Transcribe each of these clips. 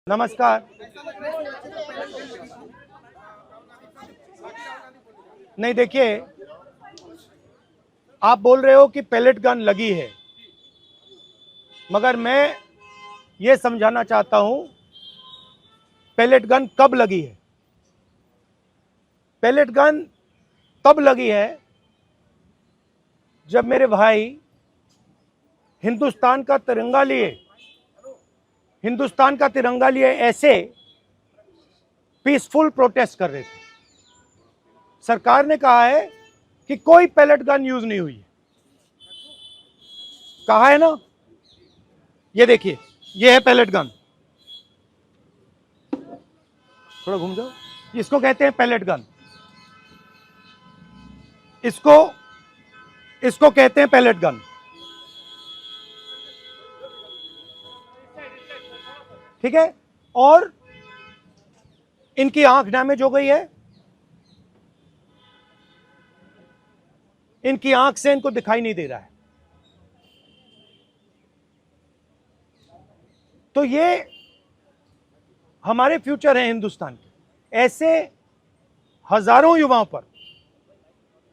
नमस्कार। नहीं, देखिए, आप बोल रहे हो कि पैलेट गन लगी है, मगर मैं ये समझाना चाहता हूं पैलेट गन कब लगी है। पैलेट गन तब लगी है जब मेरे भाई हिंदुस्तान का तिरंगा लिए ऐसे पीसफुल प्रोटेस्ट कर रहे थे। सरकार ने कहा है कि कोई पैलेट गन यूज नहीं हुई है, कहा है ना। ये देखिए, ये है पैलेट गन, थोड़ा घूम जाओ। इसको कहते हैं पैलेट गन, इसको कहते हैं पैलेट गन। ठीक है, और इनकी आंख डैमेज हो गई है, इनकी आंख से इनको दिखाई नहीं दे रहा है। तो ये हमारे फ्यूचर है हिंदुस्तान के। ऐसे हजारों युवाओं पर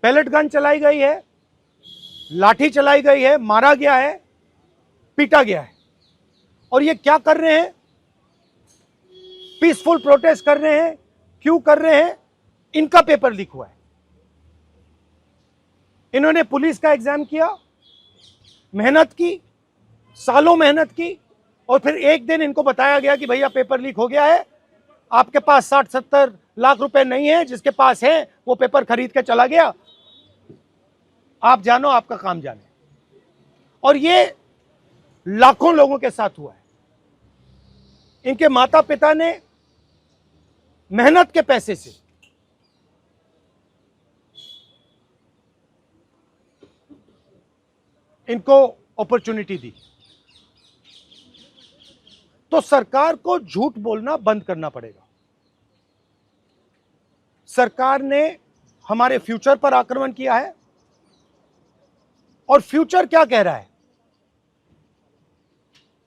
पैलेट गन चलाई गई है, लाठी चलाई गई है, मारा गया है, पीटा गया है। और ये क्या कर रहे हैं? पीसफुल प्रोटेस्ट कर रहे हैं। क्यों कर रहे हैं? इनका पेपर लीक हुआ है। इन्होंने पुलिस का एग्जाम किया, मेहनत की, सालों मेहनत की, और फिर एक दिन इनको बताया गया कि भैया पेपर लीक हो गया है, आपके पास 60-70 लाख रुपए नहीं है, जिसके पास है वो पेपर खरीद के चला गया, आप जानो, आपका काम जाने। और ये लाखों लोगों के साथ हुआ है। इनके माता पिता ने मेहनत के पैसे से इनको अपॉर्चुनिटी दी। तो सरकार को झूठ बोलना बंद करना पड़ेगा। सरकार ने हमारे फ्यूचर पर आक्रमण किया है, और फ्यूचर क्या कह रहा है?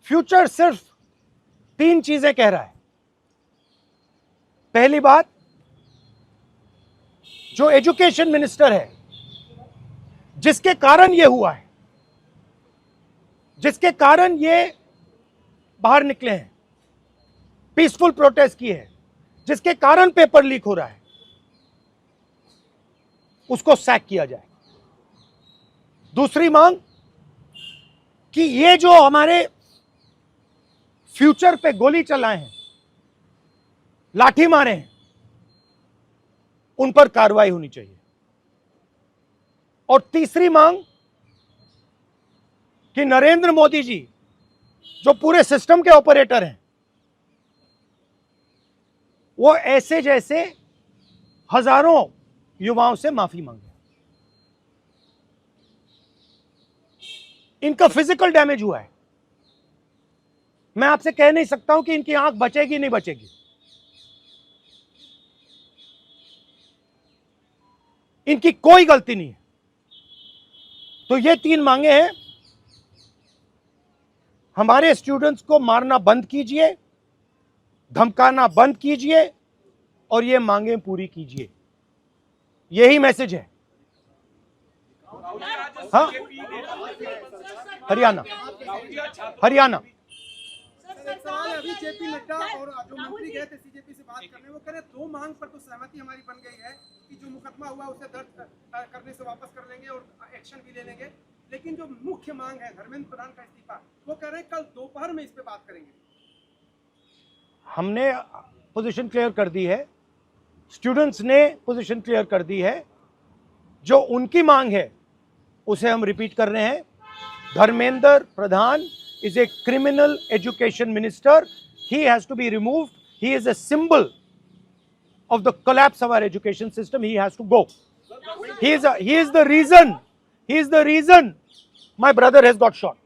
फ्यूचर सिर्फ 3 चीजें कह रहा है। पहली बात, जो एजुकेशन मिनिस्टर है, जिसके कारण यह हुआ है, जिसके कारण ये बाहर निकले हैं, पीसफुल प्रोटेस्ट किए हैं, जिसके कारण पेपर लीक हो रहा है, उसको सैक किया जाए। दूसरी मांग कि ये जो हमारे फ्यूचर पे गोली चलाए हैं, लाठी मारे हैं, उन पर कार्रवाई होनी चाहिए। और तीसरी मांग कि नरेंद्र मोदी जी, जो पूरे सिस्टम के ऑपरेटर हैं, वो ऐसे जैसे हजारों युवाओं से माफी मांगे। इनका फिजिकल डैमेज हुआ है। मैं आपसे कह नहीं सकता हूं कि इनकी आंख बचेगी नहीं बचेगी। इनकी कोई गलती नहीं है। तो ये 3 मांगे हैं। हमारे स्टूडेंट्स को मारना बंद कीजिए, धमकाना बंद कीजिए, और ये मांगे पूरी कीजिए। यही मैसेज है। हाँ, हरियाणा सवाल है, अभी जेपी नड्डा और जो मंत्री गए थे सीजेपी से बात करने, वो कह रहे 2 मांग पर तो सहमति हमारी बन गई है कि जो मुकदमा हुआ उसे दर्ज करने से वापस कर लेंगे और एक्शन भी ले लेंगे, लेकिन जो मुख्य मांग है धर्मेंद्र प्रधान का इस्तीफा, वो कह रहे हैं कल दोपहर में इस पे बात करेंगे। हमने पोजीशन क्लियर कर दी है, स्टूडेंट्स ने पोजीशन क्लियर कर दी है। जो उनकी मांग है उसे हम रिपीट कर रहे हैं। Dharmendra Pradhan is a criminal education minister. He has to be removed. He is a symbol of the collapse of our education system. He has to go. He is the reason my brother has got shot.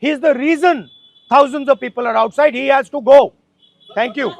He is the reason thousands of people are outside. He has to go. Thank you.